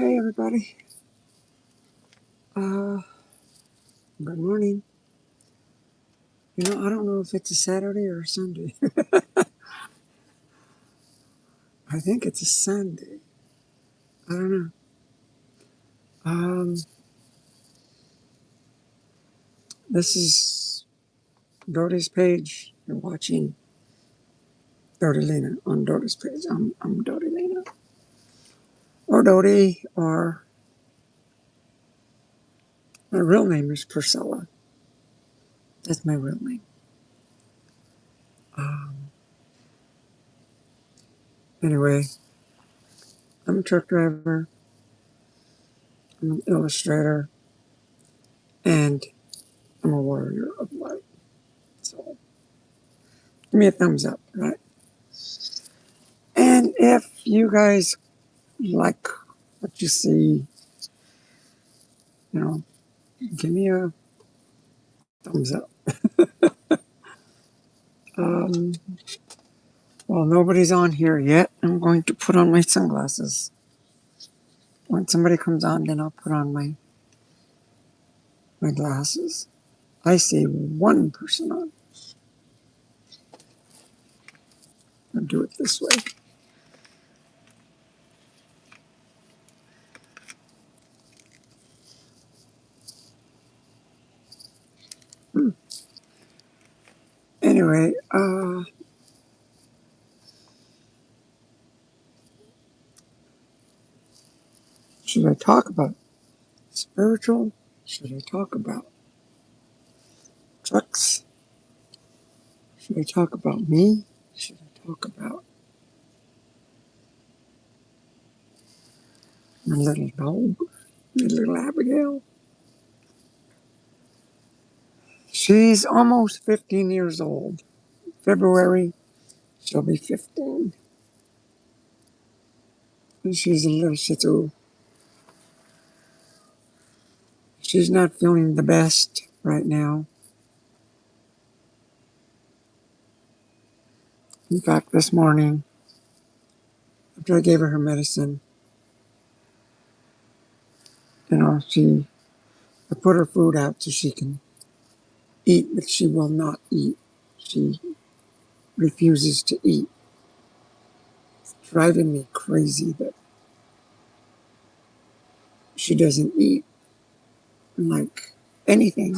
Hey everybody. Uh, Good morning. I don't know if it's a Saturday or a Sunday. I think it's a Sunday. I don't know. Um, this is Dodi's page. You're watching Dodi Lena on Dodi's page. I'm Dodi Lena. Or Dodi, or my real name is Priscilla. That's my real name. Um, anyway, I'm a truck driver. I'm an illustrator. And I'm a warrior of light. So give me a thumbs up, right? And if you guys like what you see, you know, give me a thumbs up. Um, well, nobody's on here yet. I'm going to put on my sunglasses. When somebody comes on, then I'll put on my glasses. I see one person on. I'll do it this way. Hmm. Anyway, should I talk about spiritual? Should I talk about trucks? Should I talk about me? Should I talk about my little dog, my little Abigail? She's almost 15 years old. February, she'll be 15. And she's a little Shih Tzu. She's not feeling the best right now. In fact, this morning, after I gave her medicine, I put her food out so she can eat, but she will not eat. She refuses to eat. It's driving me crazy that she doesn't eat like anything.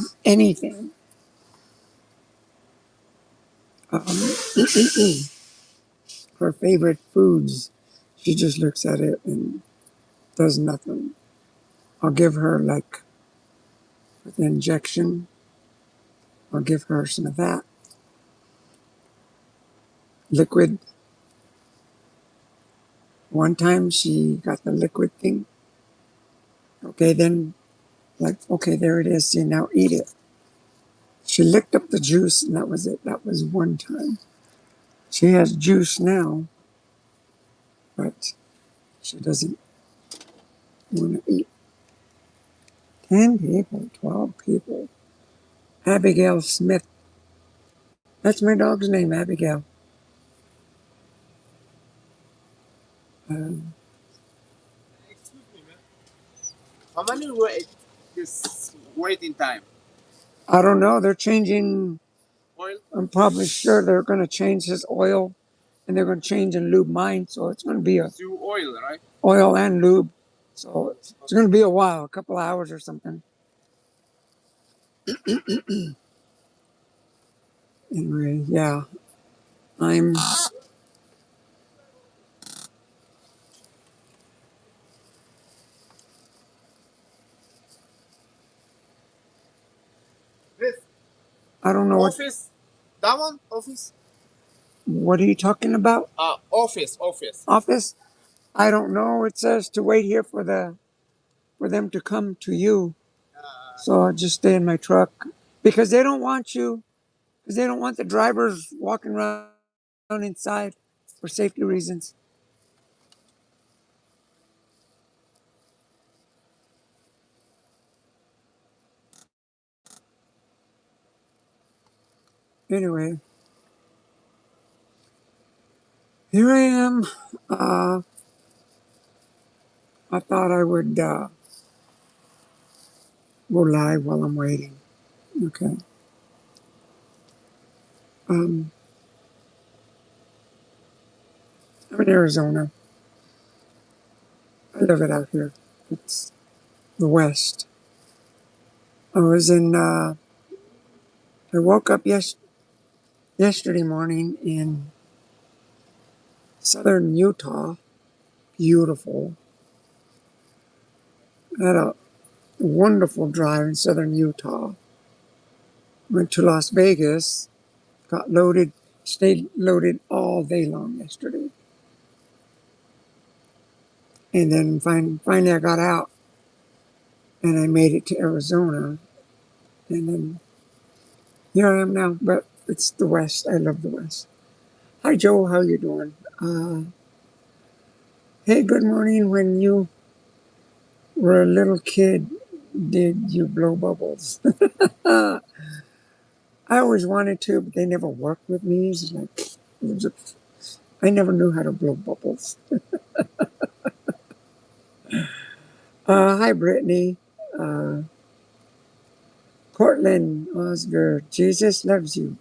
Her favorite foods, she just looks at it and does nothing. I'll give her like with an injection. I'll give her some of that liquid. One time she got the liquid thing. Okay, then okay, there it is. See, now eat it. She licked up the juice and that was it. That was one time. She has juice now, but she doesn't want to eat. 10 people, 12 people. Abigail Smith. That's my dog's name, Abigail. Um, Excuse me, man. How many wait this waiting time? I don't know. They're changing. Oil? I'm probably sure they're going to change his oil and they're going to change and lube mine. So it's going to be a Do oil, right? oil and lube. So it's going to be a while, a couple hours or something. Anyway, yeah, I'm. This I don't know office. That one office. what are you talking about? Office. Office? I don't know. It says to wait here for them to come to you. So I'll just stay in my truck because they don't want you. Because they don't want the drivers walking around inside for safety reasons. Anyway, here I am. I thought I would go live while I'm waiting. Okay. I'm in Arizona. I love it out here. It's the West. I was in, I woke up yesterday morning in southern Utah. Beautiful. I had a wonderful drive in southern Utah. Went to Las Vegas, got loaded, stayed loaded all day long yesterday. And then finally I got out and I made it to Arizona. And then here I am now, but it's the West. I love the West. Hi, Joe. How you doing? Hey, good morning. When you were a little kid, did you blow bubbles? I always wanted to, but they never worked with me. It's like, I never knew how to blow bubbles. Hi, Brittany. Uh, Cortland Osger. Jesus loves you.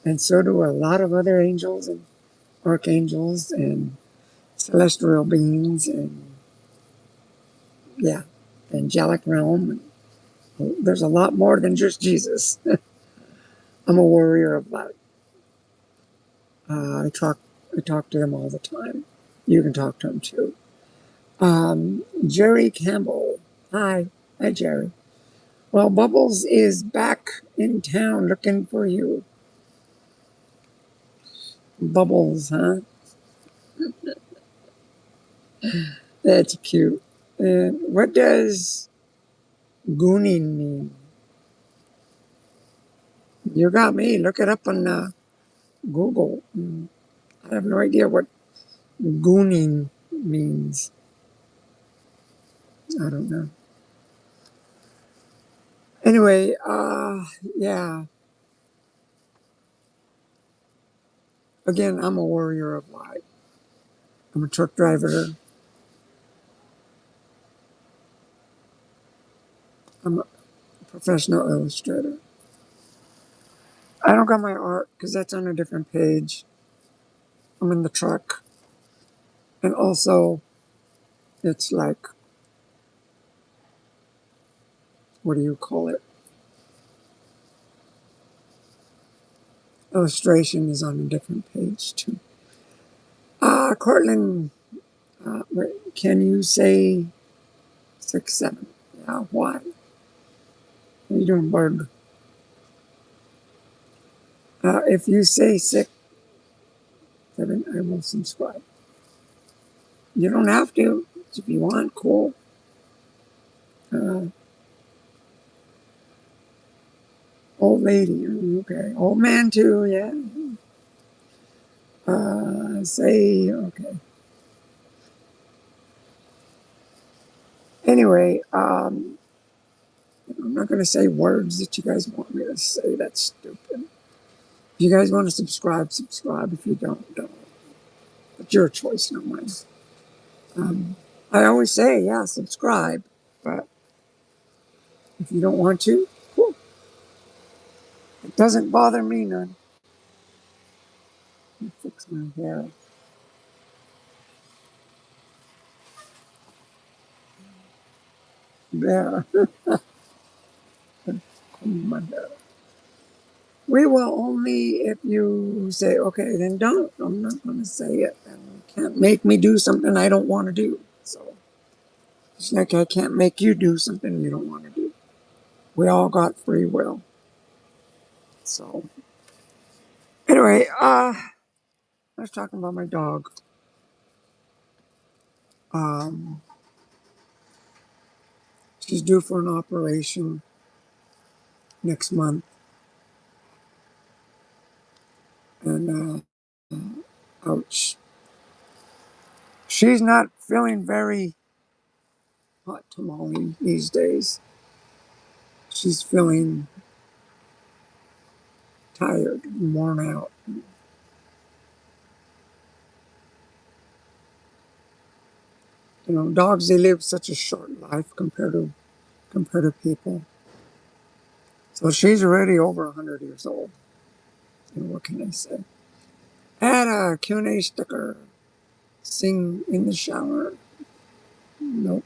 And so do a lot of other angels and archangels and celestial beings and, yeah, angelic realm. There's a lot more than just Jesus. I'm a warrior of light. I talk to them all the time. You can talk to them too. Jerry Campbell. Hi. Hi, Jerry. Well, Bubbles is back in town looking for you. Bubbles, huh? That's cute. What does gooning mean? You got me. Look it up on Google. I have no idea what gooning means. I don't know. Anyway, yeah. Again, I'm a warrior of light. I'm a truck driver. I'm a professional illustrator. I don't got my art because that's on a different page. I'm in the truck. And also, it's like, what do you call it? Illustration is on a different page too. Cortland, can you say 6, 7? Yeah, why? How you doing, bud? If you say 6, 7, I will subscribe. You don't have to. If you want, cool. Uh, Old lady, okay. Old man too, yeah. Say, okay. Anyway, I'm not going to say words that you guys want me to say. That's stupid. If you guys want to subscribe, subscribe. If you don't, don't. It's your choice, not mine. I always say, yeah, subscribe. But if you don't want to, cool. It doesn't bother me none. Let me fix my hair. There. Comb my hair. We will only if you say, okay, then don't. I'm not going to say it. And you can't make me do something I don't want to do. So it's like I can't make you do something you don't want to do. We all got free will. So anyway, I was talking about my dog. Um, she's due for an operation next month. And ouch. She's not feeling very hot tamale these days. She's feeling tired, worn out. You know, dogs, they live such a short life compared to people. So she's already over 100 years old. You know, what can I say? Add a Q&A sticker. Sing in the shower. Nope.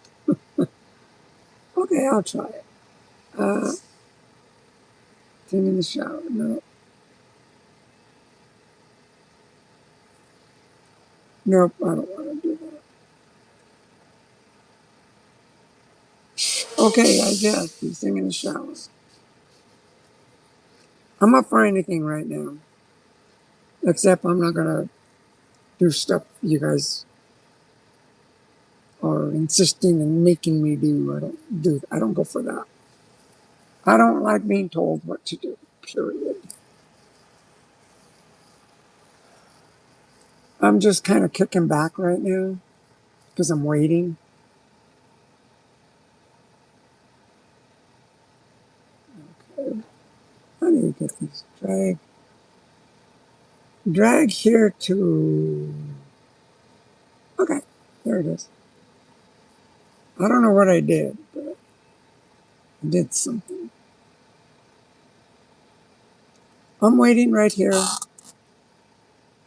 Okay, I'll try it. Uh, sing in the shower. No. Nope, I don't want to do that. Okay, I guess. You sing in the shower. I'm up for anything right now. Except I'm not going to do stuff you guys are insisting and making me do. I don't go for that. I don't like being told what to do, period. I'm just kind of kicking back right now because I'm waiting. Okay. How do you get this? Drag here to, okay, there it is. I don't know what I did, but I did something. I'm waiting right here.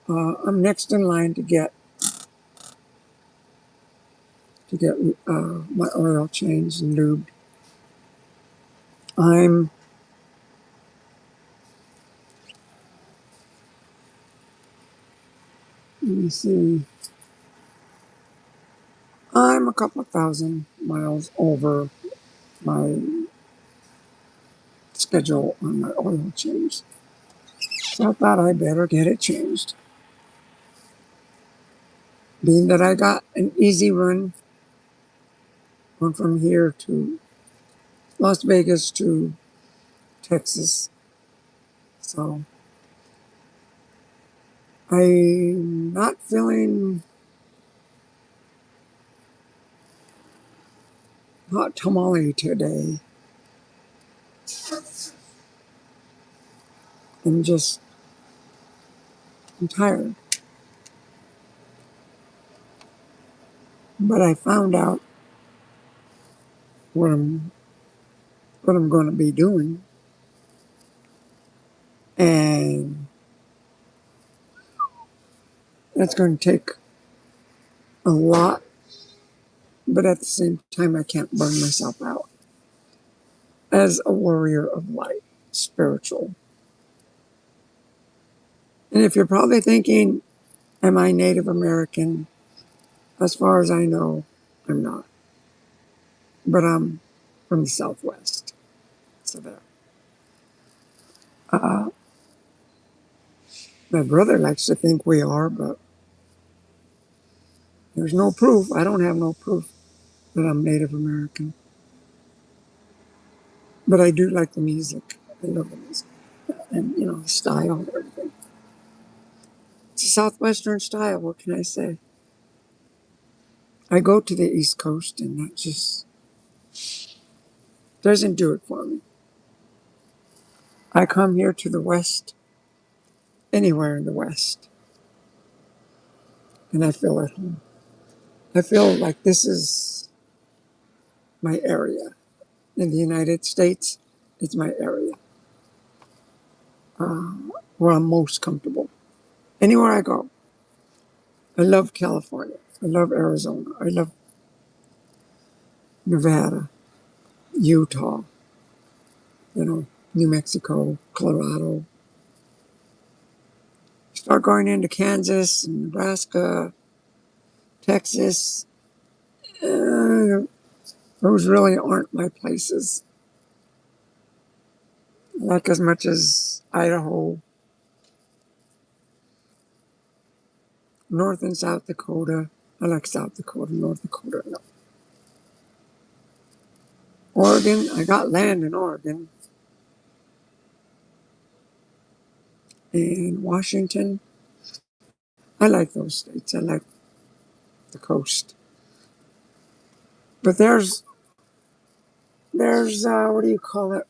I'm next in line to get my oil changed and lubed. I'm Let me see. I'm a couple of thousand miles over my schedule on my oil change. So I thought I better get it changed. Being that I got an easy run from here to Las Vegas to Texas. So I'm not feeling hot tamale today. I'm tired. But I found out what I'm going to be doing. And that's going to take a lot, but at the same time, I can't burn myself out as a warrior of light, spiritual. And if you're probably thinking, am I Native American? As far as I know, I'm not. But I'm from the Southwest. So there. Uh, my brother likes to think we are, but there's no proof. I don't have no proof that I'm Native American. But I do like the music. I love the music. And, you know, the style and everything. It's a Southwestern style. What can I say? I go to the East Coast and that just doesn't do it for me. I come here to the West, anywhere in the West, and I feel at home. I feel like this is my area. In the United States, it's my area uh, where I'm most comfortable. Anywhere I go. I love California. I love Arizona. I love Nevada, Utah, you know, New Mexico, Colorado. Start going into Kansas and Nebraska, Texas. Uh, those really aren't my places. Like as much as Idaho, North and South Dakota. I like South Dakota, North Dakota. No. Oregon, I got land in Oregon. And Washington, I like those states. I like the coast. But there's what do you call it?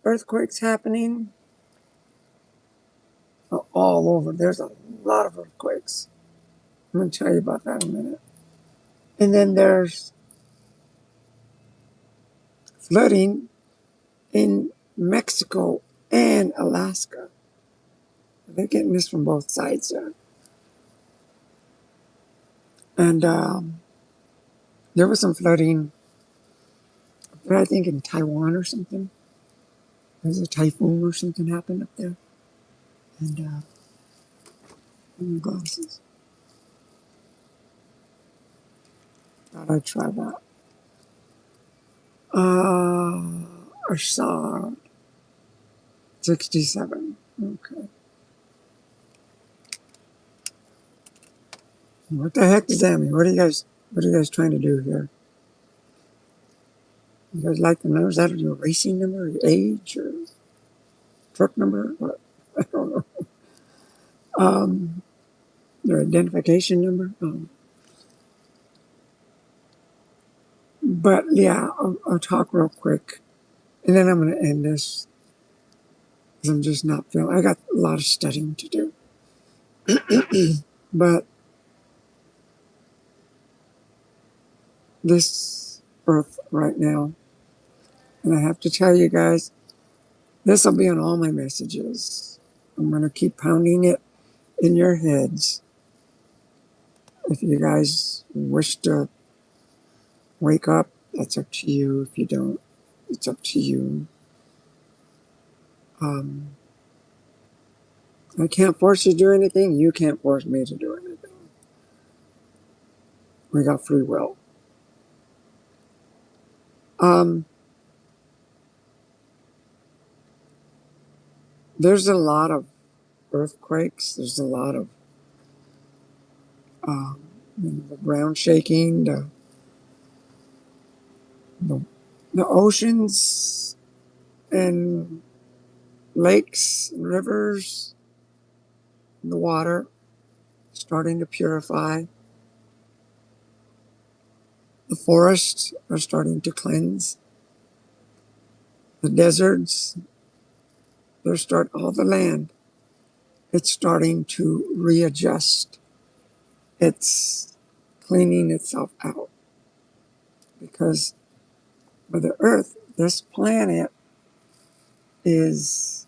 Earthquakes happening all over. There's a lot of earthquakes. I'm going to tell you about that in a minute. And then there's flooding in Mexico and Alaska. They're getting this from both sides there. And there was some flooding, I think, in Taiwan or something. There's a typhoon or something happened up there. And glasses. Thought I'd try that. I saw 67. Okay. What the heck does that mean? What are you guys trying to do here? You guys like the numbers? Is that your racing number, your age, or truck number? What? I don't know. Your identification number? But yeah, I'll talk real quick. And then I'm going to end this because I'm just not feeling. I got a lot of studying to do. But this earth right now, and I have to tell you guys, this will be on all my messages. I'm going to keep pounding it in your heads. If you guys wish to wake up, that's up to you. If you don't, it's up to you. I can't force you to do anything. You can't force me to do anything. We got free will. There's a lot of earthquakes. There's a lot of the ground shaking, the, the oceans and lakes and rivers, and the water starting to purify. The forests are starting to cleanse. The deserts, all the land, it's starting to readjust. It's cleaning itself out because Mother Earth, this planet, is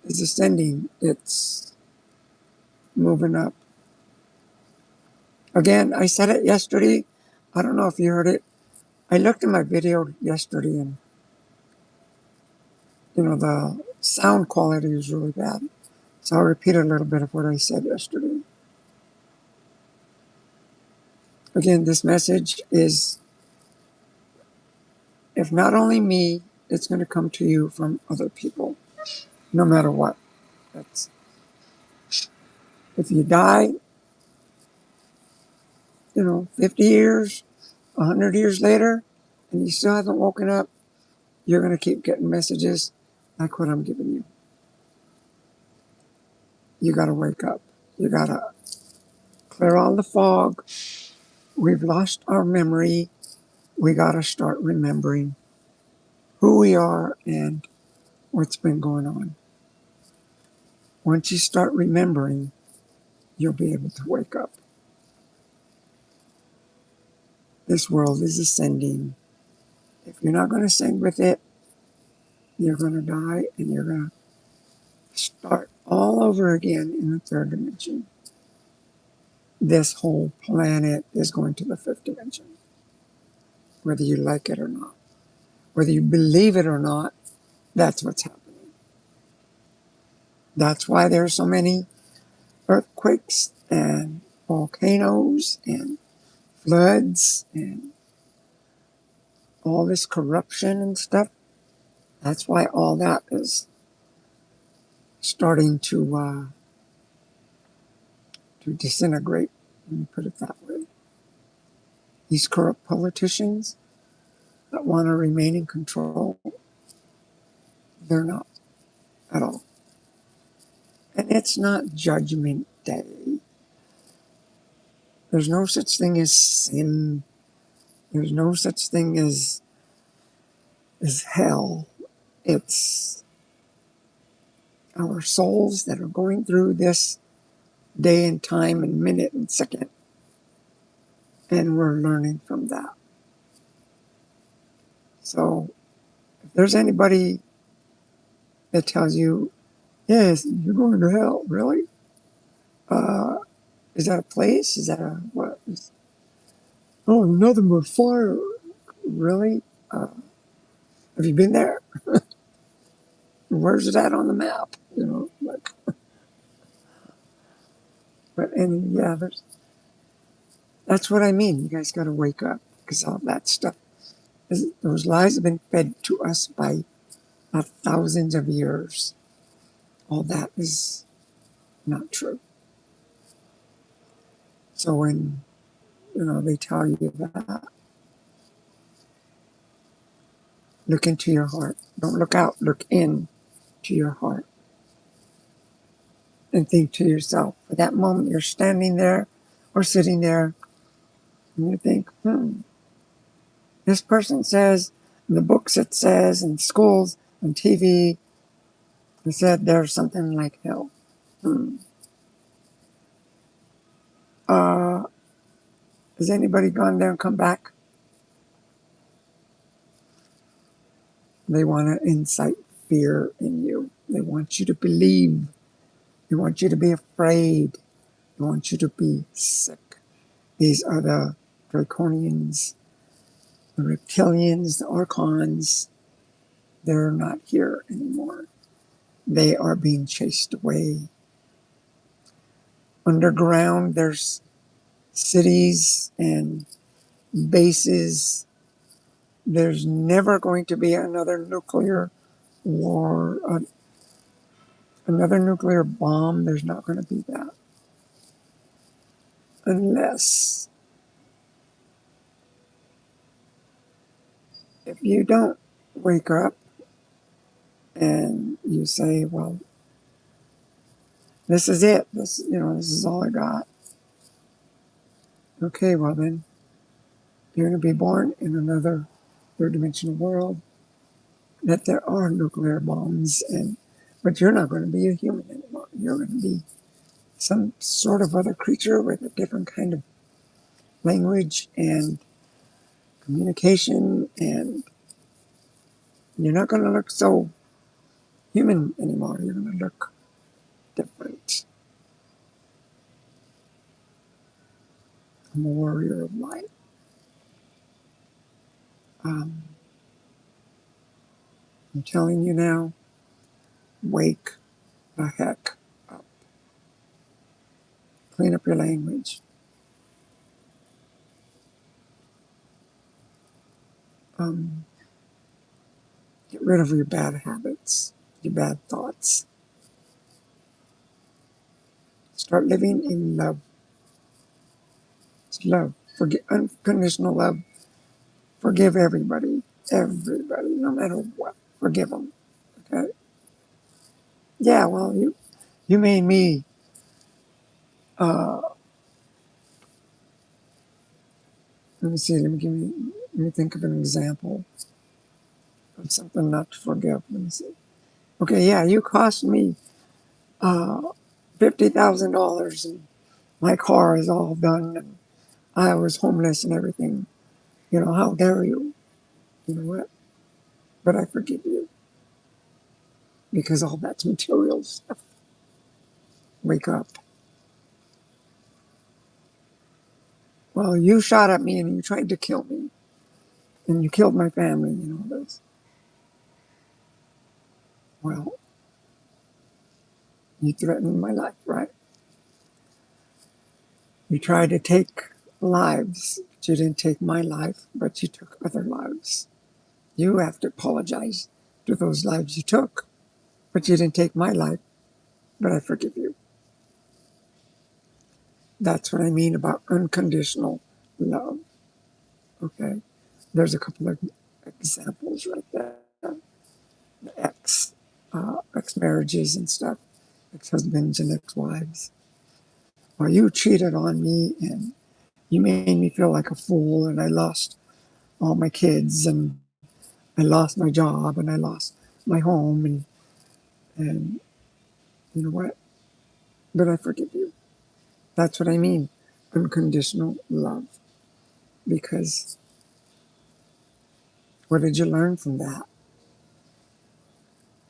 ascending. It's moving up. Again, I said it yesterday. I don't know if you heard it. I looked at my video yesterday, and the sound quality is really bad. So I'll repeat a little bit of what I said yesterday. Again, this message is, if not only me, it's going to come to you from other people, no matter what. That's, if you die, 50 years, 100 years later, and you still haven't woken up, you're going to keep getting messages like what I'm giving you. You got to wake up. You got to clear all the fog. We've lost our memory. We got to start remembering who we are and what's been going on. Once you start remembering, you'll be able to wake up. This world is ascending. If you're not going to ascend with it, you're going to die and you're going to start all over again in the third dimension. This whole planet is going to the fifth dimension, whether you like it or not. Whether you believe it or not, that's what's happening. That's why there are so many earthquakes and volcanoes and floods and all this corruption and stuff. That's why all that is starting to disintegrate, let me put it that way. These corrupt politicians that want to remain in control, they're not at all. And it's not Judgment Day. There's no such thing as sin. There's no such thing as hell. It's our souls that are going through this day and time and minute and second, and we're learning from that. So if there's anybody that tells you, yes, you're going to hell, really? Uh, is that a place? Is that a what? Oh, nothing but fire. Really? Uh, have you been there? Where's it at on the map? You know, like, but and yeah, that's what I mean. You guys got to wake up because all that stuff, those lies have been fed to us by thousands of years. All that is not true. So when they tell you that, look into your heart. Don't look out. Look in to your heart and think to yourself. For that moment, you're standing there or sitting there, and you think, this person says, in the books it says, in schools, on TV, it said there's something like hell. Uh, has anybody gone there and come back? They want to incite fear in you. They want you to believe. They want you to be afraid. They want you to be sick. These are the draconians, the reptilians, the archons. They're not here anymore. They are being chased away. Underground, there's cities and bases. There's never going to be another nuclear war, another nuclear bomb. There's not going to be that unless if you don't wake up and you say, well, this is it. This is all I got. Okay, well then, you're going to be born in another third dimensional world that there are nuclear bombs, but you're not going to be a human anymore. You're going to be some sort of other creature with a different kind of language and communication, and you're not going to look so human anymore. You're going to look different. I'm a warrior of light. Um, I'm telling you now, wake the heck up. Clean up your language. Um, get rid of your bad habits, your bad thoughts. Start living in love. It's love. Forget unconditional love. Forgive everybody. Everybody, no matter what. Forgive them. Okay? Yeah, well, you made me let me see, let me think of an example of something not to forgive. Let me see. Okay, yeah, you cost me $50,000 and my car is all done and I was homeless and everything. How dare you? You know what? But I forgive you because all that's material stuff. Wake up. Well, you shot at me and you tried to kill me and you killed my family, this. Well, you threatened my life, right? You tried to take lives, but you didn't take my life, but you took other lives. You have to apologize to those lives you took, but you didn't take my life, but I forgive you. That's what I mean about unconditional love. Okay? There's a couple of examples right there. The ex marriages and stuff, ex husbands and ex wives. Well, you cheated on me and you made me feel like a fool, and I lost all my kids, and I lost my job, and I lost my home, and You know what? But I forgive you. That's what I mean. Unconditional love. Because what did you learn from that?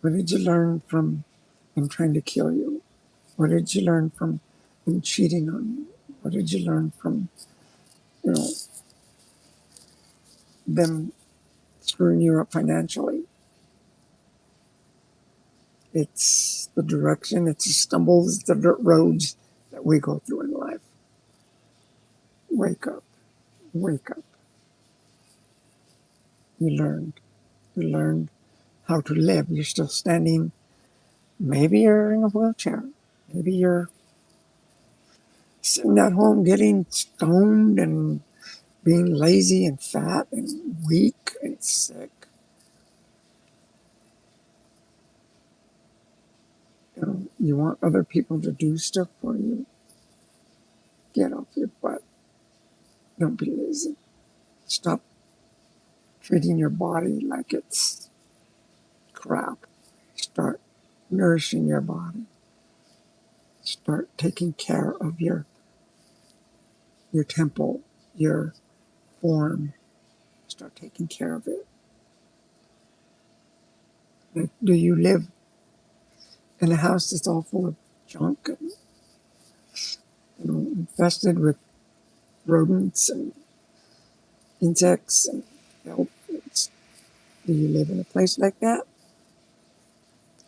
What did you learn from them trying to kill you? What did you learn from them cheating on you? What did you learn from, you know, them screwing you up financially? It's the direction, it's the stumbles, it's the dirt roads that we go through in life. Wake up, wake up. You learned. You learned how to live. You're still standing. Maybe you're in a wheelchair. Maybe you're sitting at home getting stoned and being lazy and fat and weak and sick. You know, you want other people to do stuff for you. Get off your butt. Don't be lazy. Stop treating your body like it's crap. Start nourishing your body. Start taking care of your temple, your form. Start taking care of it. Like, do you live in a house that's all full of junk and, you know, infested with rodents and insects and filth? Do you live in a place like that?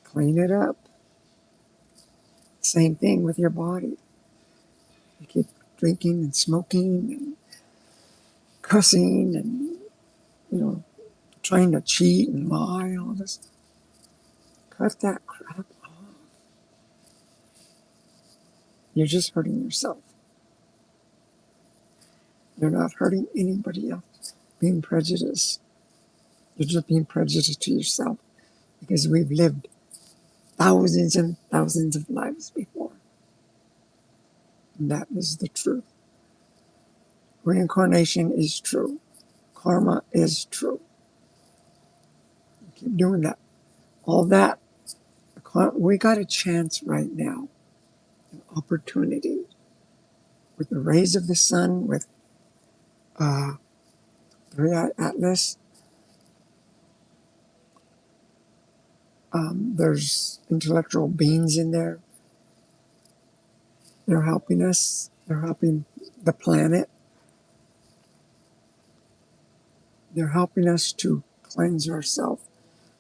Clean it up. Same thing with your body. You keep drinking and smoking and cussing and, you know, trying to cheat and lie and all this. Cut that crap off. You're just hurting yourself. You're not hurting anybody else. Being prejudiced. You're just being prejudiced to yourself because we've lived thousands and thousands of lives before. And that is the truth. Reincarnation is true. Karma is true. You keep doing that. All that. We got a chance right now, an opportunity with the rays of the sun, with Three-Eye Atlas. There's intellectual beings in there. They're helping us. They're helping the planet. They're helping us to cleanse ourselves.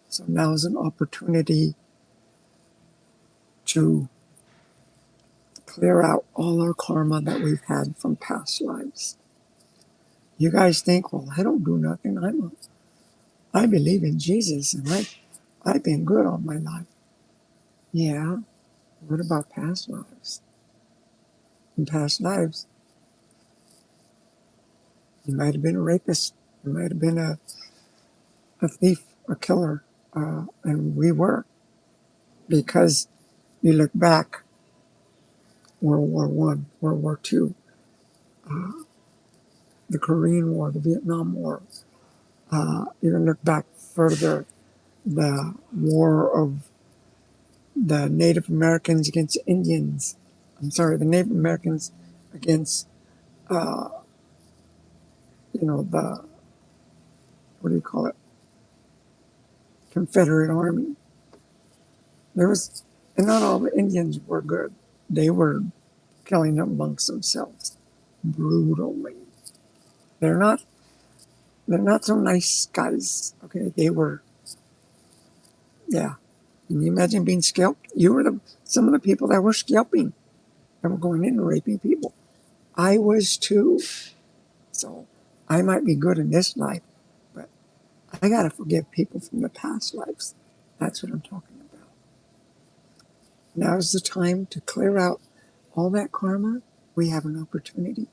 So now is an opportunity to clear out all our karma that we've had from past lives. You guys think, well, I don't do nothing. I believe in Jesus and I've been good all my life. Yeah. What about past lives? In past lives, you might have been a rapist. You might have been a thief, a killer. And we were. Because you look back, World War One, World War Two, the Korean War, the Vietnam War. You can look back further, the war of the Native Americans against Indians. I'm sorry, the Native Americans against, the, what do you call it? Confederate Army. There was, and not all the Indians were good. They were killing amongst themselves brutally. They're not, they're not so nice guys. Okay, they were, yeah. Can you imagine being scalped? You were some of the people that were scalping, that were going in and raping people. I was too. So I might be good in this life, but I got to forgive people from the past lives. That's what I'm talking about. Now's the time to clear out all that karma. We have an opportunity.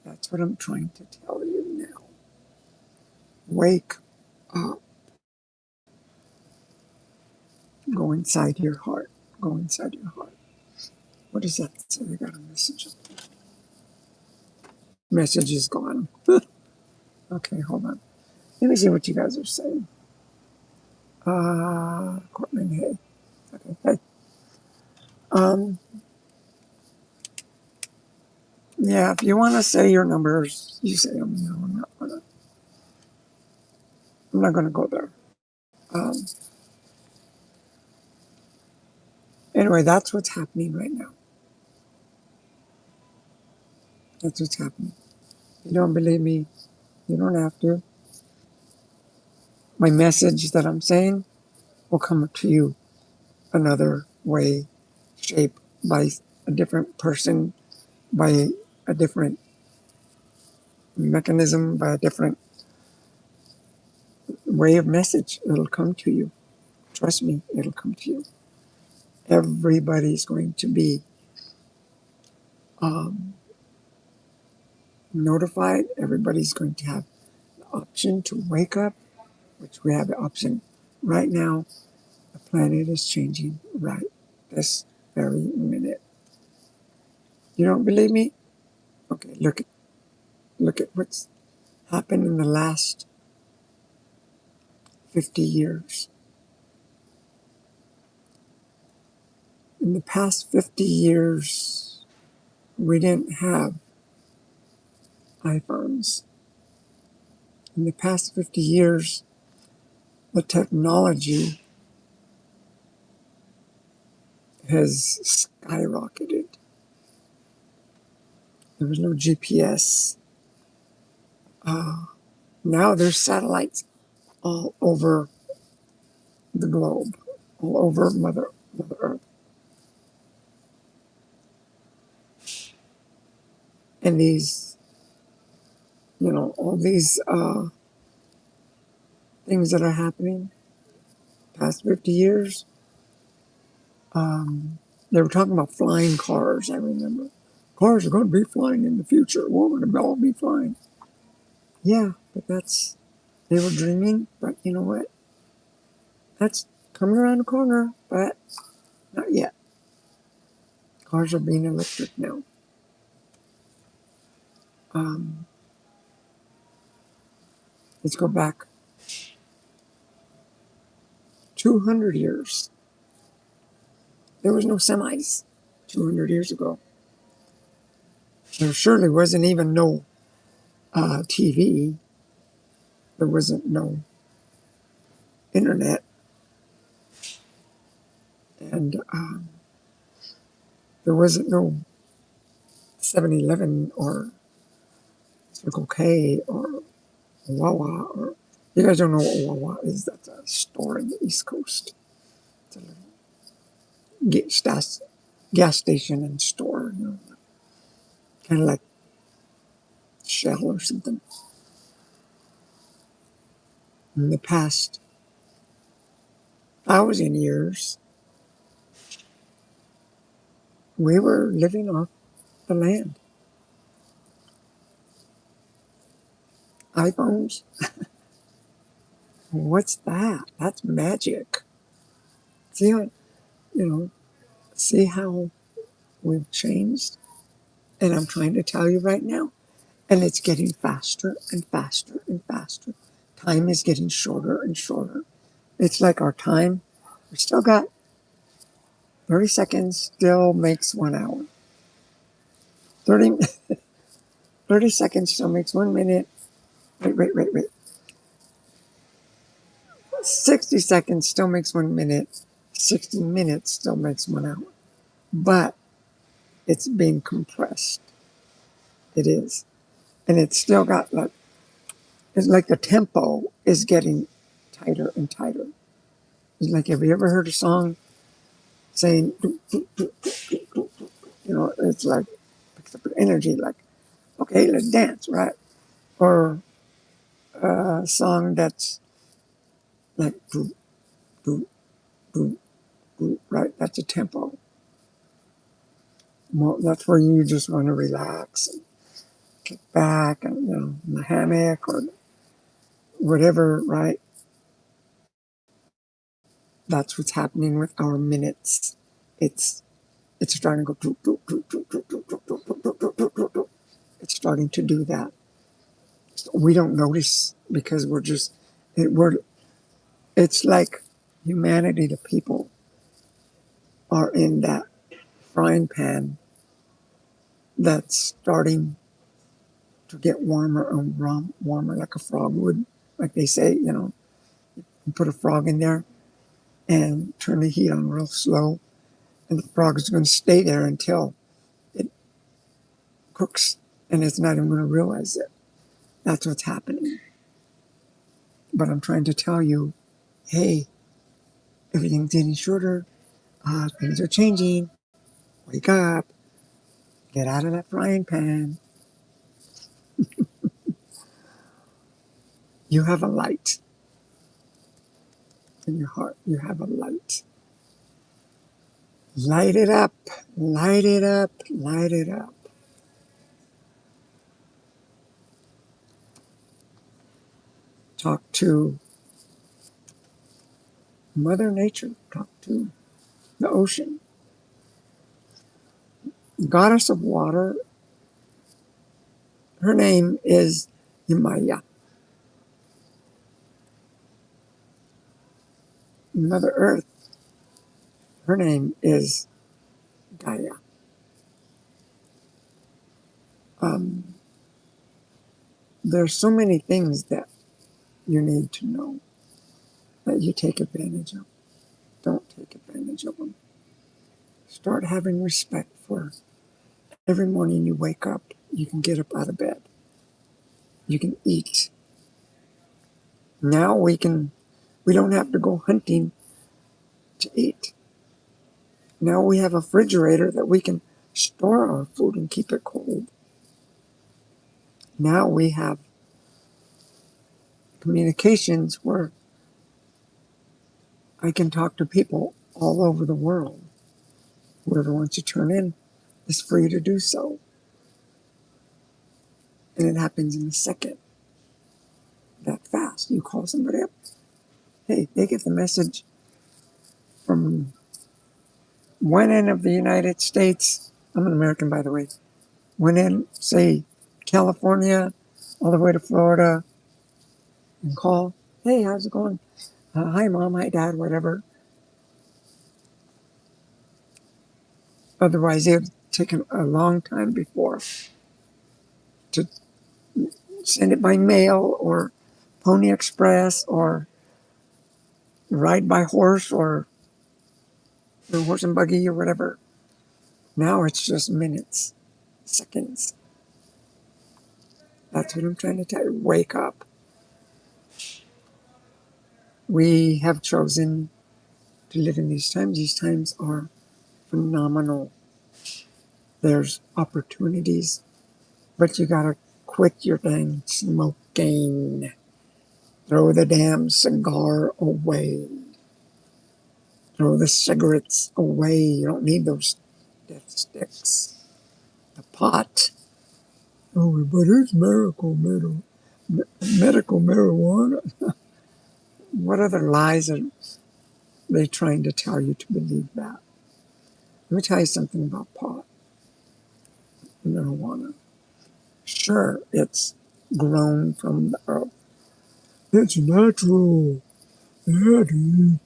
That's what I'm trying to tell you now. Wake up. Go inside your heart. Go inside your heart. What does that say? I got a message. Message is gone. Okay, hold on. Let me see what you guys are saying. Courtland, hey. Okay, hey. Um, yeah, if you want to say your numbers, you say them. No, I'm not gonna go there. Um, anyway, that's what's happening right now. That's what's happening. You don't believe me? You don't have to. My message that I'm saying will come to you another way, shaped by a different person, by a different mechanism, by a different way of message. It'll come to you. Trust me, it'll come to you. Everybody's going to be um, notified. Everybody's going to have the option to wake up, which we have the option right now. The planet is changing right this very minute. You don't believe me? Okay, look at what's happened in the last 50 years. In the past 50 years, we didn't have iPhones. In the past 50 years, the technology has skyrocketed. There was no GPS. Now there's satellites all over the globe, all over Mother Earth. And these, all these things that are happening past 50 years, they were talking about flying cars, I remember. Cars are going to be flying in the future. We're going to all be flying. Yeah, but they were dreaming, but you know what? That's coming around the corner, but not yet. Cars are being electric now. Um, let's go back 200 years. There was no semis 200 years ago. There surely wasn't even no TV. There wasn't no internet. And there wasn't no 7-Eleven or Circle K or Wawa. Or you guys don't know what Wawa is. That's a store in the East Coast. It's a little gas station and store, kind of like Shell or something. In the past 1,000 years, we were living off the land. iPhones, what's that? That's magic. See how, you know, see how we've changed? And I'm trying to tell you right now, and it's getting faster and faster and faster. Time is getting shorter and shorter. It's like our time, we still got 30 seconds, still makes 1 hour. 30, 30 seconds still makes 1 minute. Wait. 60 seconds still makes 1 minute. 60 minutes still makes 1 hour. But it's being compressed. It is. And it's still got it's like the tempo is getting tighter and tighter. It's like, have you ever heard a song saying, it's like, picks up your energy, like, okay, let's dance, right? Or a song that's like, right? That's a tempo. Well, that's where you just want to relax and kick back and, in the hammock or whatever, right? That's what's happening with our minutes. It's it's starting to go. It's starting to do that. We don't notice because we're. It's like humanity. The people are in that. frying pan that's starting to get warmer and warmer, like a frog would, like they say, you put a frog in there and turn the heat on real slow, and the frog is going to stay there until it cooks, and it's not even going to realize it. That's what's happening. But I'm trying to tell you, hey, everything's getting shorter. Things are changing. Wake up. Get out of that frying pan. You have a light in your heart. You have a light. Light it up. Light it up. Light it up. Talk to Mother Nature. Talk to the ocean. Goddess of water, her name is Yamaya. Mother Earth, her name is Gaia. Um, there's so many things that you need to know that you take advantage of. Don't take advantage of them. Start having respect for every morning you wake up, you can get up out of bed. You can eat. Now we don't have to go hunting to eat. Now we have a refrigerator that we can store our food and keep it cold. Now we have communications where I can talk to people all over the world. Whoever wants to turn in is free to do so. And it happens in a second, that fast. You call somebody up, hey, they get the message from one end of the United States. I'm an American, by the way. One end, say, California, all the way to Florida, and call, hey, how's it going? Hi, mom, hi, dad, whatever. Otherwise, it would take a long time before to send it by mail or Pony Express or ride by horse or horse and buggy or whatever. Now it's just minutes, seconds. That's what I'm trying to tell you. Wake up. We have chosen to live in these times. These times are phenomenal. There's opportunities, but you gotta quit your dang smoking. Throw the damn cigar away. Throw the cigarettes away. You don't need those death sticks. The pot. Oh, but it's medical marijuana. What other lies are they trying to tell you to believe that? Let me tell you something about pot, marijuana. Sure, it's grown from the earth. It's natural. Daddy.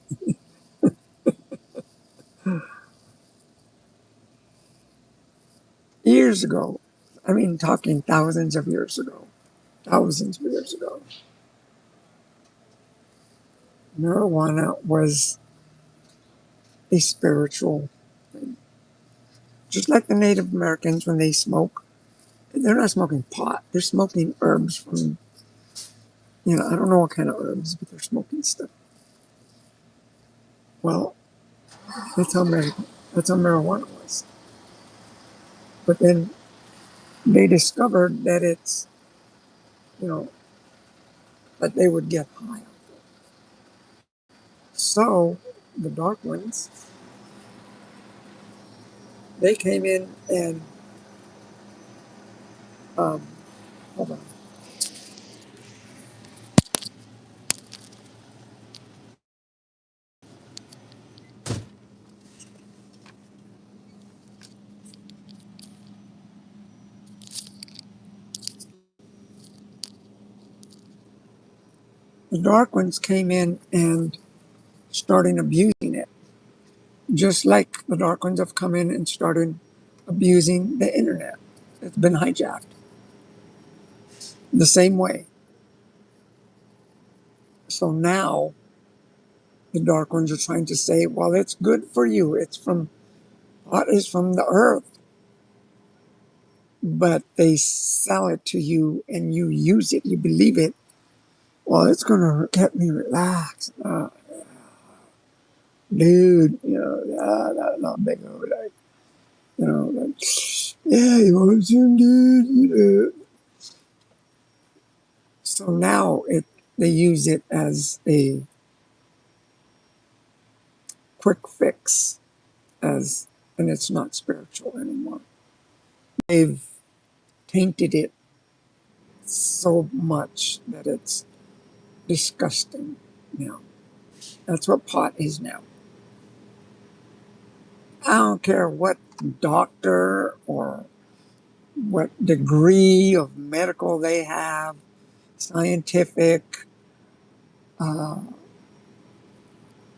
Years ago, I mean, talking thousands of years ago, marijuana was a spiritual thing. Just like the Native Americans, when they smoke, they're not smoking pot. They're smoking herbs from, I don't know what kind of herbs, but they're smoking stuff. Well, that's how marijuana was. But then they discovered that it's, you know, that they would get high. So the dark ones, they came in and, um, hold on. The dark ones came in and started abusing it. Just like the dark ones have come in and started abusing the internet. It's been hijacked the same way. So now the dark ones are trying to say, well, it's good for you. It's from what is from the earth. But they sell it to you and you use it, you believe it. Well, it's going to get me relaxed. Dude, not big over like, like, yeah, you want some, dude? So now they use it as a quick fix, and it's not spiritual anymore. They've tainted it so much that it's disgusting now. That's what pot is now. I don't care what doctor or what degree of medical they have, scientific, uh,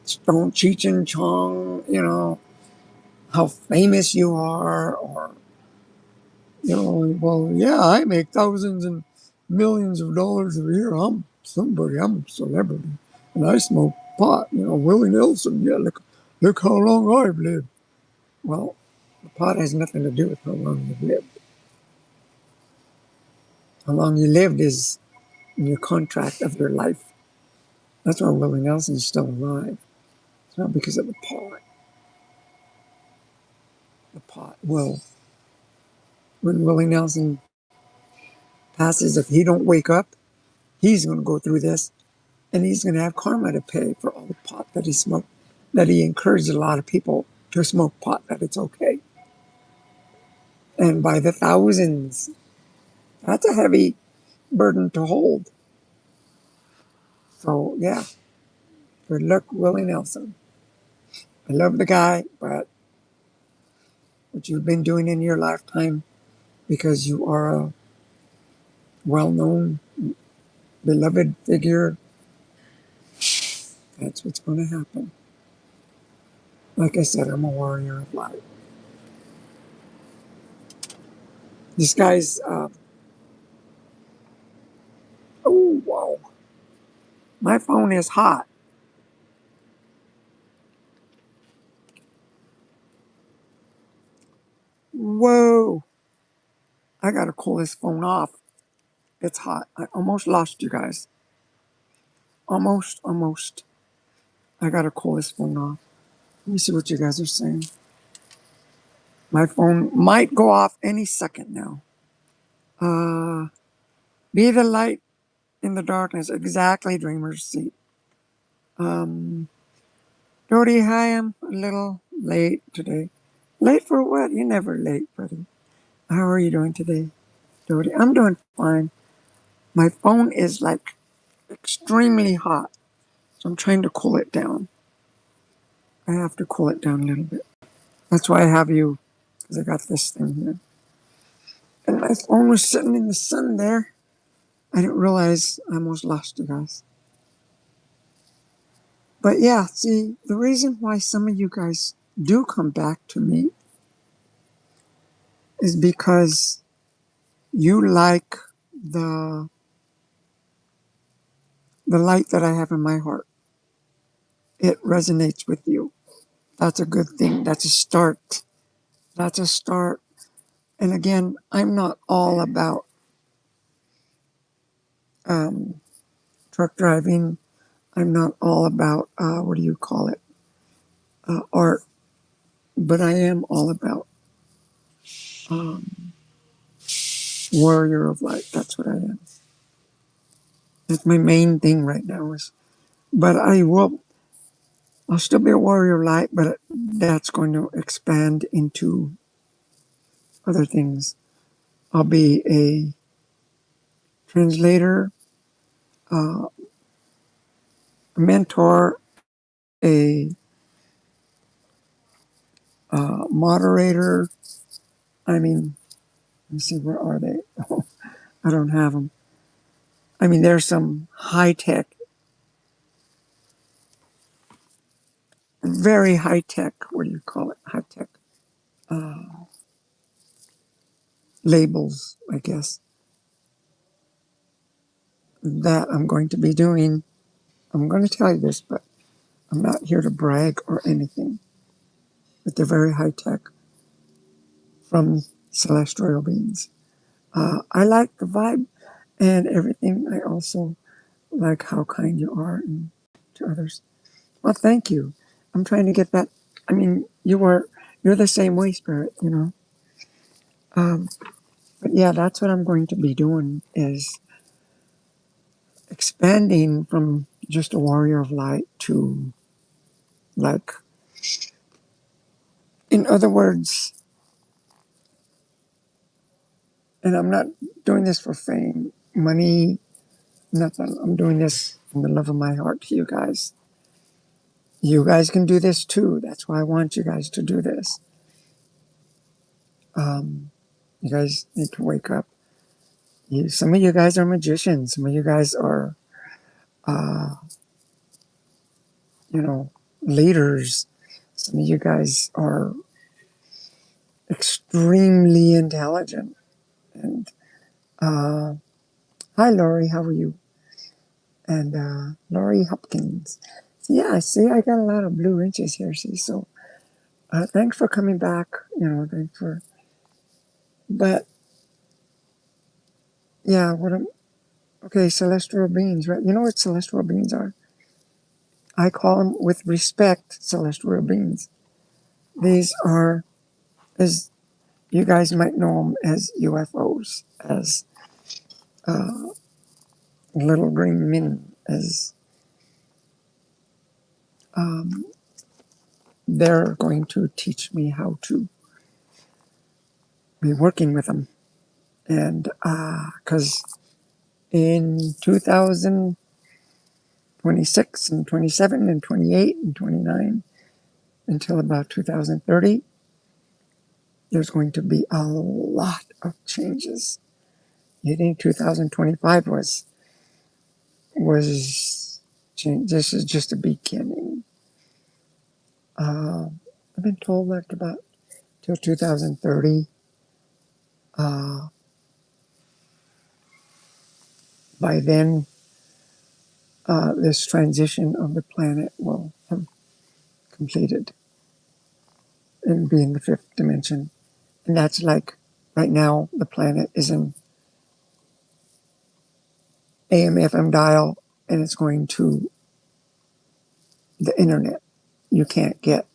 Stone Cheech and Chong, how famous you are, or, well, yeah, I make thousands and millions of dollars a year. I'm somebody, I'm a celebrity, and I smoke pot, Willie Nelson, yeah, look how long I've lived. Well, the pot has nothing to do with how long you've lived. How long you lived is in your contract of your life. That's why Willie Nelson's still alive. It's not because of the pot. The pot will, when Willie Nelson passes, if he don't wake up, he's going to go through this, and he's going to have karma to pay for all the pot that he smoked, that he encouraged a lot of people to smoke pot, that it's okay. And by the thousands, that's a heavy burden to hold. So, yeah, good luck, Willie Nelson. I love the guy, but what you've been doing in your lifetime, because you are a well-known, beloved figure, that's what's going to happen. Like I said, I'm a warrior of light. This guy's, oh, wow. My phone is hot. Whoa. I got to cool this phone off. It's hot. I almost lost you guys. Almost. I got to cool this phone off. Let me see what you guys are saying. My phone might go off any second now. Uh, be the light in the darkness. Exactly, Dreamer's Seat. Dodi, hi, I'm a little late today. Late for what? You're never late, buddy. How are you doing today, Dodi? I'm doing fine. My phone is like extremely hot, so I'm trying to cool it down. I have to cool it down a little bit. That's why I have you, because I got this thing here. And my phone was sitting in the sun there. I didn't realize I almost lost you guys. But yeah, see, the reason why some of you guys do come back to me is because you like the the light that I have in my heart. It resonates with you. That's a good thing. That's a start. That's a start. And again, I'm not all about um, truck driving. I'm not all about, what do you call it, art. But I am all about um, warrior of light. That's what I am. That's my main thing right now. But I'll still be a warrior of light, but that's going to expand into other things. I'll be a translator, a mentor, a moderator. I mean, let me see, where are they? I don't have them. I mean, there's some high tech very high tech, what do you call it? High tech labels, I guess, that I'm going to be doing. I'm going to tell you this, but I'm not here to brag or anything. But they're very high tech from celestial beings. I like the vibe and everything. I also like how kind you are to others. Well, thank you. I'm trying to get that. I mean, you're the same way, Spirit, you know. But yeah, that's what I'm going to be doing is expanding from just a warrior of light to like, in other words, and I'm not doing this for fame, money, nothing. I'm doing this from the love of my heart to you guys. You guys can do this too. That's why I want you guys to do this. You guys need to wake up. Some of you guys are magicians. Some of you guys are, uh, you know, leaders. Some of you guys are extremely intelligent. And hi, Lori, how are you? And Lori Hopkins. Yeah, I see. I got a lot of blue inches here. See, so thanks for coming back. You know, thanks for. But yeah, okay, celestial beings, right? You know what celestial beings are? I call them with respect celestial beings. These are, as you guys might know them as UFOs, as little green men, as um, they're going to teach me how to be working with them. And because in 2026 and 27 and 28 and 29 until about 2030, there's going to be a lot of changes. You think 2025 was change? This is just a beginning. I've been told that about till 2030. Uh, by then, this transition of the planet will have completed and be in the fifth dimension. And that's like right now, the planet is in AM, FM dial, and it's going to the internet. You can't get,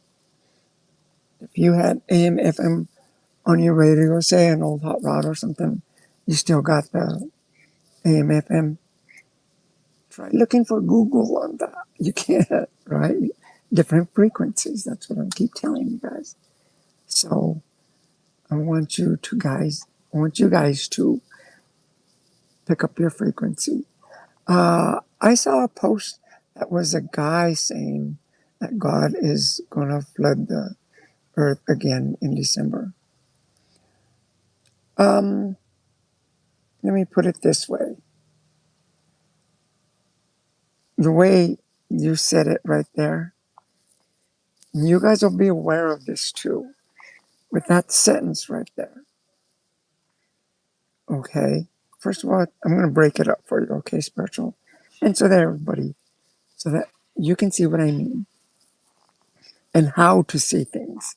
if you had AM, FM on your radio, say an old hot rod or something, you still got the AM, FM. Try looking for Google on that. You can't, right? Different frequencies. That's what I keep telling you guys. So I want you guys to pick up your frequency. I saw a post that was a guy saying that God is going to flood the earth again in December. Let me put it this way. The way you said it right there, you guys will be aware of this too, with that sentence right there. Okay? First of all, I'm going to break it up for you, okay, spiritual? And so that everybody, so that you can see what I mean and how to see things.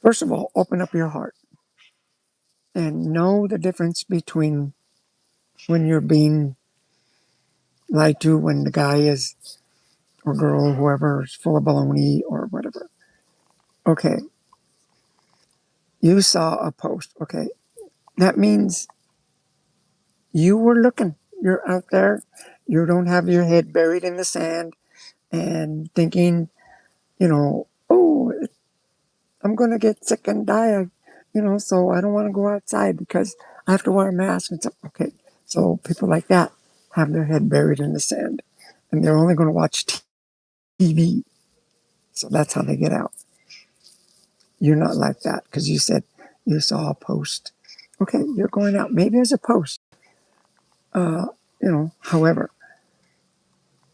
First of all, open up your heart and know the difference between when you're being lied to, when the guy is, or girl, whoever is full of baloney or whatever. Okay, you saw a post. Okay, that means you were looking. You're out there. You don't have your head buried in the sand and thinking, oh, I'm going to get sick and die, so I don't want to go outside because I have to wear a mask and stuff. Okay, so people like that have their head buried in the sand and they're only going to watch TV. So that's how they get out. You're not like that because you said you saw a post. Okay, you're going out. Maybe there's a post. However,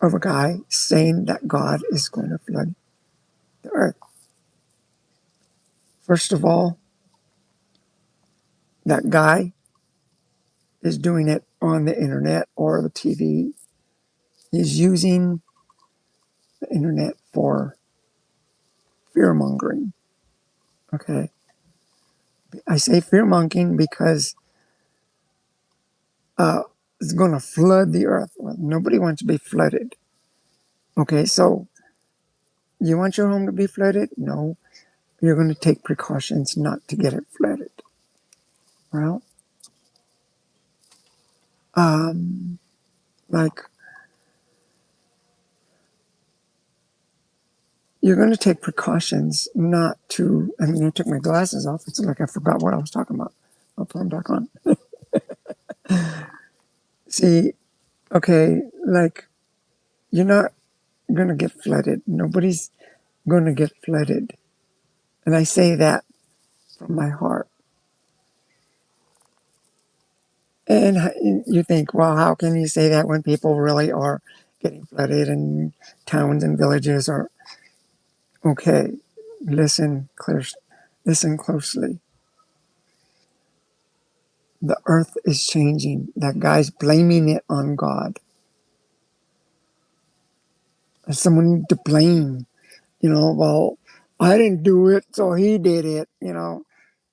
of a guy saying that God is going to flood the earth. First of all, that guy is doing it on the internet or the TV. He's using the internet for fear mongering. Okay. I say fear mongering because it's going to flood the earth. Well, nobody wants to be flooded. Okay, so you want your home to be flooded? No. You're going to take precautions not to get it flooded. Well, like you're going to take precautions not to. I mean, I took my glasses off. It's like I forgot what I was talking about. I'll put them back on. See, okay, like you're not going to get flooded. Nobody's going to get flooded. And I say that from my heart. And you think, well, how can you say that when people really are getting flooded and towns and villages are okay? Listen clear, listen closely. The earth is changing. That guy's blaming it on God. There's someone to blame. Well, I didn't do it, so he did it.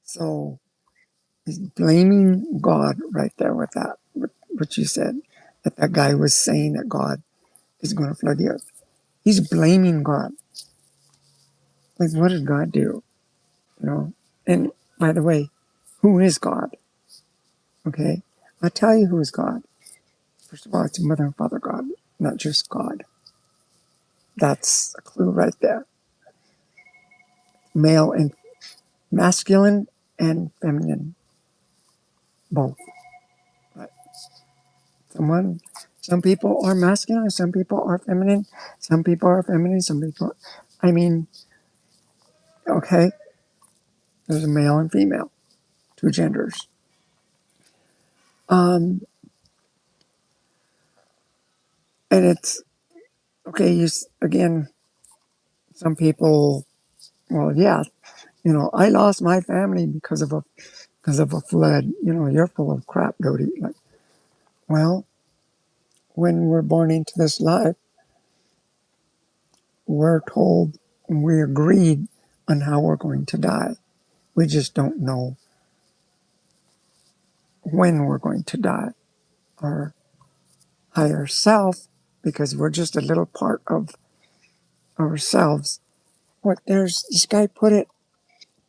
So he's blaming God right there with that, what you said, that guy was saying that God is going to flood the earth. He's blaming God. Like, what did God do? And by the way, who is God? Okay? I'll tell you who is God. First of all, it's Mother and Father God, not just God. That's a clue right there. Male and masculine and feminine, both. Right? Some people are masculine, some people are feminine, some people are feminine, some people, I mean, okay, there's a male and female, two genders. And it's, okay, again, some people, well, yeah, I lost my family because of a flood. You're full of crap, Dodi. Like, well, when we're born into this life, we're told, we agreed on how we're going to die. We just don't know when we're going to die. Our higher self, because we're just a little part of ourselves. There's this guy put it,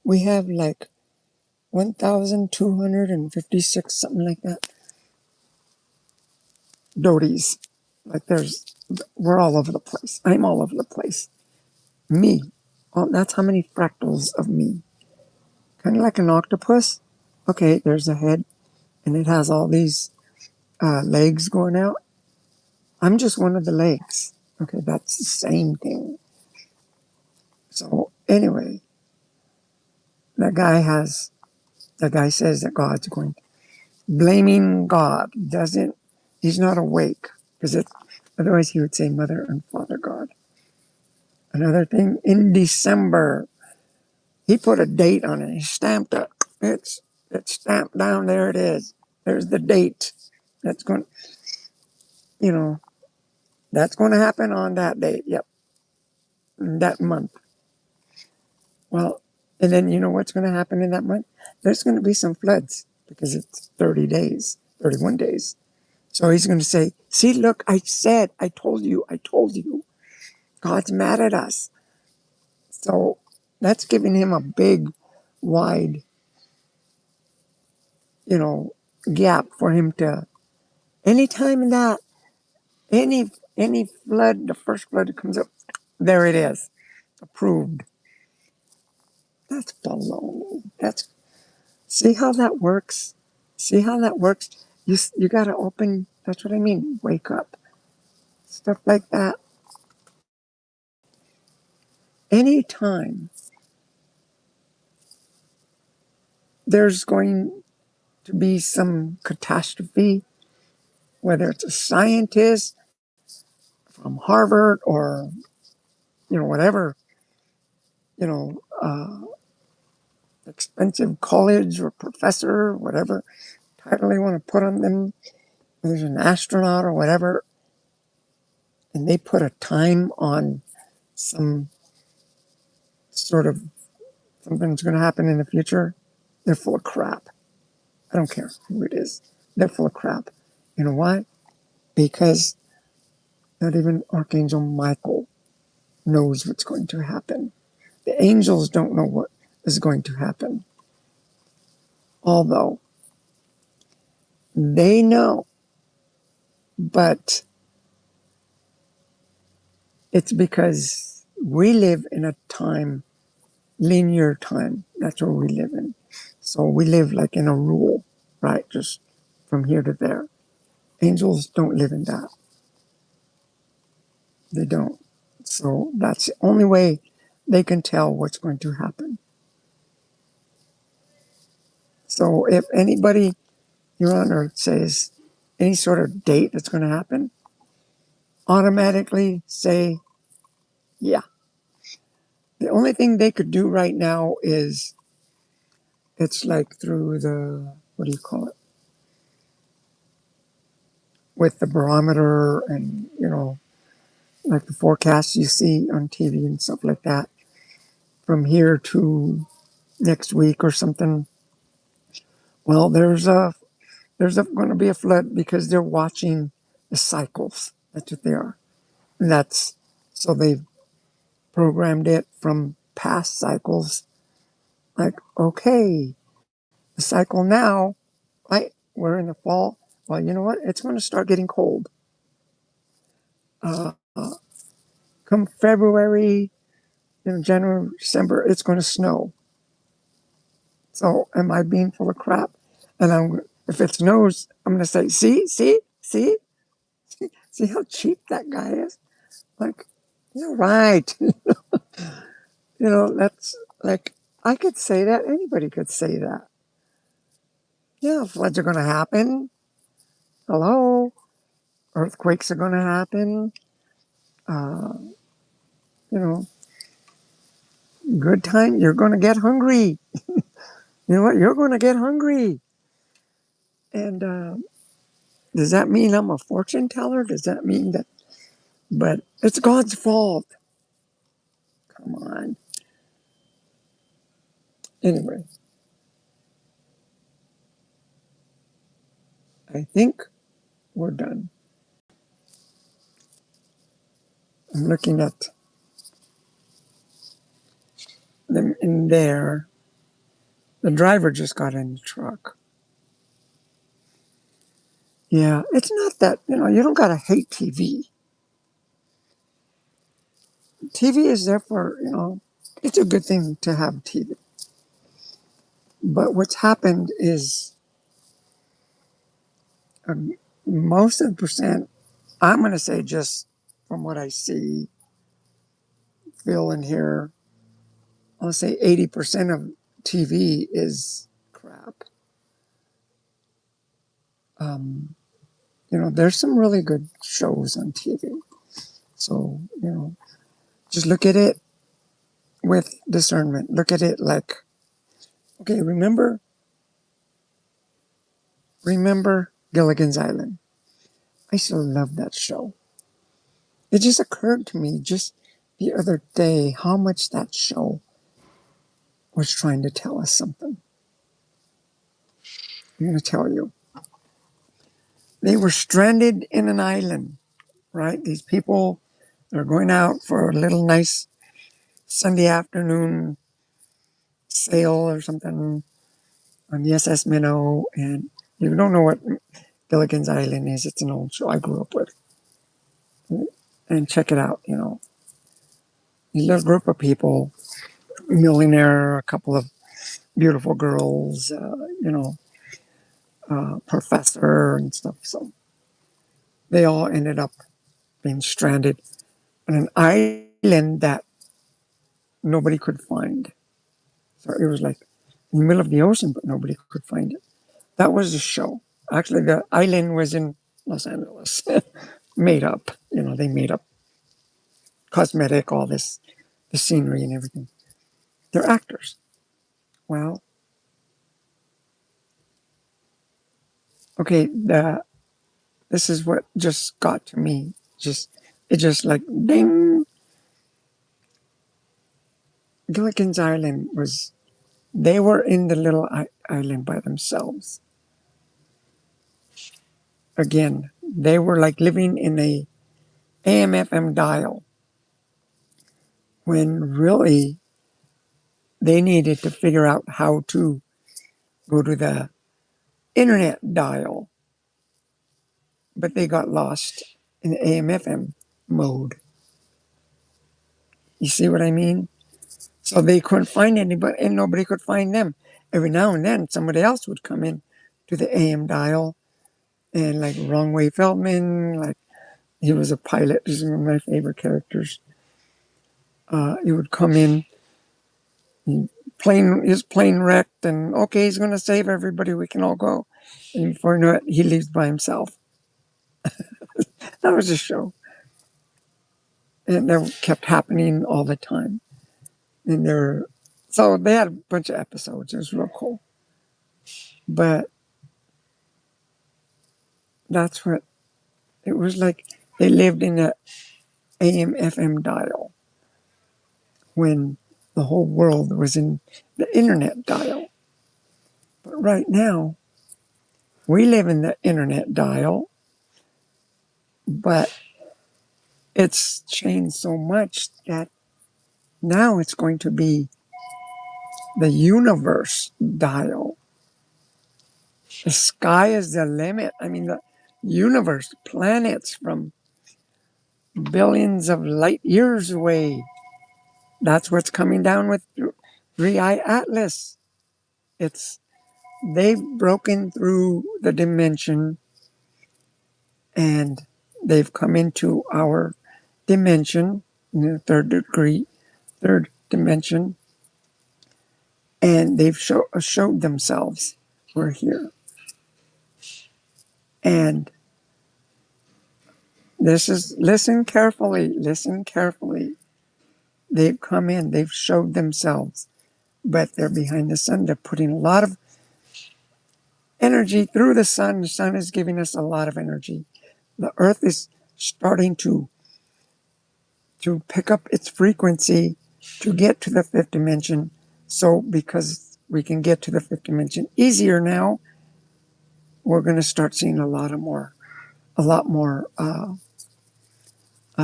we have like 1,256, something like that, Dodis. Like we're all over the place. I'm all over the place. Me. That's how many fractals of me. Kind of like an octopus. Okay, there's a head, and it has all these legs going out. I'm just one of the legs. Okay, that's the same thing. So anyway, that guy says that God's going, blaming God. He's not awake, because otherwise he would say Mother and Father God. Another thing, in December, he put a date on it. He stamped it. It's stamped down. There it is. There's the date. That's going, you know, that's going to happen on that date. Yep, that month. Well, and then you know what's going to happen in that month? There's going to be some floods because it's 30 days, 31 days. So he's going to say, see, look, I told you. God's mad at us. So that's giving him a big, wide, gap for him to, anytime that, any flood, the first flood that comes up, there it is, approved. That's baloney. See how that works? See how that works? You got to open, that's what I mean, wake up. Stuff like that. Anytime there's going to be some catastrophe, whether it's a scientist, from Harvard or, whatever, you know, uh, expensive college or professor, whatever title they want to put on them. There's an astronaut or whatever, and they put a time on some sort of something's going to happen in the future. They're full of crap. I don't care who it is. They're full of crap. You know why? Because not even Archangel Michael knows what's going to happen. The angels don't know what is going to happen. Although they know, but it's because we live in a time, linear time. That's what we live in. So we live like in a rule, right? Just from here to there. Angels don't live in that. They don't. So that's the only way they can tell what's going to happen. So if anybody here on earth says any sort of date that's going to happen, automatically say, yeah. The only thing they could do right now is it's like through the, what do you call it? With the barometer and, like the forecasts you see on TV and stuff like that. From here to next week or something. Well, there's going to be a flood because they're watching the cycles. That's what they are. And that's so they've programmed it from past cycles. Like, okay, the cycle now, right? We're in the fall. Well, you know what? It's going to start getting cold. Uh, come February, January, December, it's going to snow. So, am I being full of crap? And if it snows, I'm going to say, see, see how cheap that guy is. Like, you're right. That's like, I could say that. Anybody could say that. Yeah, floods are going to happen. Hello. Earthquakes are going to happen. Uh, you know, good time. You're going to get hungry. You know what? You're going to get hungry. And does that mean I'm a fortune teller? Does that mean that? But it's God's fault. Come on. Anyway, I think we're done. I'm looking at them in there. The driver just got in the truck. Yeah, it's not that, you don't got to hate TV. TV is there for, it's a good thing to have TV. But what's happened is most of the percent, I'm going to say just from what I see, feel, and hear, I'll say 80% of TV is crap. There's some really good shows on TV. So, just look at it with discernment. Look at it like, okay, remember Gilligan's Island. I still love that show. It just occurred to me just the other day how much that show was trying to tell us something. I'm going to tell you. They were stranded in an island, right? These people are going out for a little nice Sunday afternoon sail or something on the SS Minnow. And you don't know what Gilligan's Island is. It's an old show I grew up with. And check it out, A little group of people, millionaire, a couple of beautiful girls, professor and stuff. So they all ended up being stranded on an island that nobody could find. So it was like in the middle of the ocean, but nobody could find it. That was the show. Actually, the island was in Los Angeles, made up. They made up cosmetic, all this, the scenery and everything. They're actors. Well, okay, this is what just got to me. It just like ding. Gilligan's Island was, they were in the little island by themselves. Again, they were like living in a AM/FM dial when really they needed to figure out how to go to the internet dial, but they got lost in AM/FM mode. You see what I mean? So they couldn't find anybody, and nobody could find them. Every now and then, somebody else would come in to the AM dial, and like Wrong Way Feldman, like he was a pilot. He's one of my favorite characters. He would come in, his plane wrecked, and okay, he's going to save everybody. We can all go. And before you know it, he leaves by himself. That was a show, and that kept happening all the time. And so they had a bunch of episodes. It was real cool. But that's what it was like. They lived in a AM/FM dial when the whole world was in the internet dial. But right now, we live in the internet dial, but it's changed so much that now it's going to be the universe dial. The sky is the limit. I mean, the universe, planets from billions of light years away. That's what's coming down with 3i Atlas. They've broken through the dimension and they've come into our dimension, the third dimension, and they've showed themselves. We're here. And listen carefully. They've come in, they've showed themselves, but they're behind the sun. They're putting a lot of energy through the sun. The sun is giving us a lot of energy. The earth is starting to pick up its frequency to get to the fifth dimension. So because we can get to the fifth dimension easier now, we're going to start seeing a lot more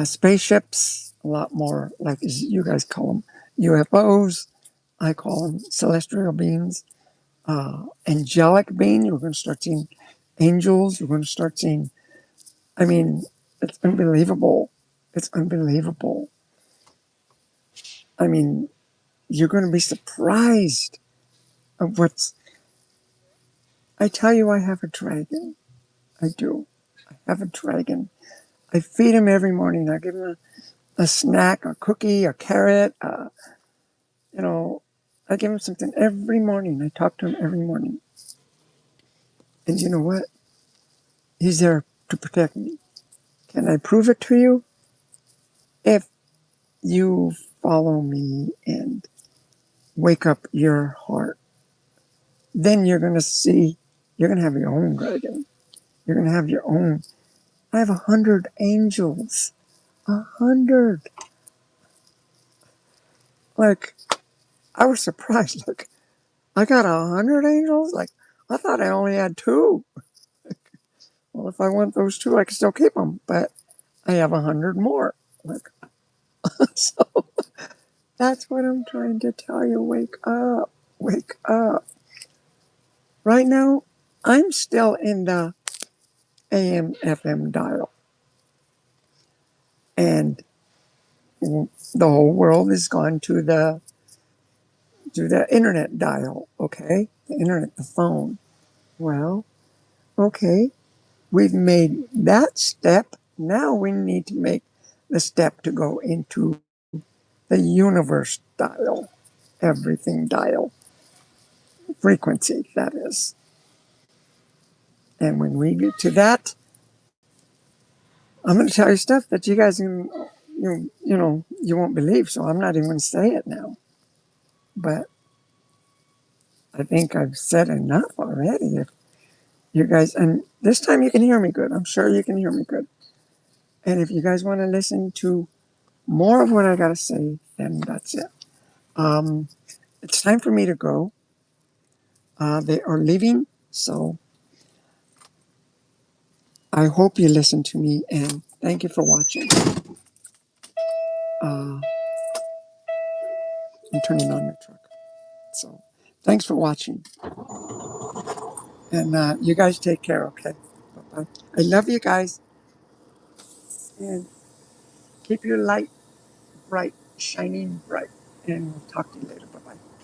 spaceships, a lot more, like you guys call them, UFOs. I call them celestial beings, angelic beings. We're going to start seeing angels. We're going to start seeing, I mean, it's unbelievable. It's unbelievable. I mean, you're going to be surprised of I tell you, I have a dragon. I do. I have a dragon. I feed him every morning. I give him a snack, a cookie, a carrot. I give him something every morning. I talk to him every morning. And you know what? He's there to protect me. Can I prove it to you? If you follow me and wake up your heart, then you're going to have your own dragon. You're going to have your own. I have 100 angels. 100. Like, I was surprised. Like, I got 100 angels? Like, I thought I only had 2. Well, if I want those 2, I can still keep them. But I have 100 more. Like, so that's what I'm trying to tell you. Wake up. Wake up. Right now, I'm still in the AM/FM dial. And the whole world has gone to the internet dial, okay? The internet, the phone. Well, okay, we've made that step. Now we need to make the step to go into the universe dial, everything dial, frequency, that is. And when we get to that, I'm going to tell you stuff that you guys can you won't believe, so I'm not even going to say it now. But I think I've said enough already. If you guys, and this time you can hear me good. I'm sure you can hear me good. And if you guys want to listen to more of what I got to say, then that's it. Um, it's time for me to go. They are leaving, so I hope you listen to me, and thank you for watching. I'm turning on the truck. So thanks for watching. And you guys take care, okay? Bye-bye. I love you guys. And keep your light bright, shining bright. And we'll talk to you later. Bye-bye.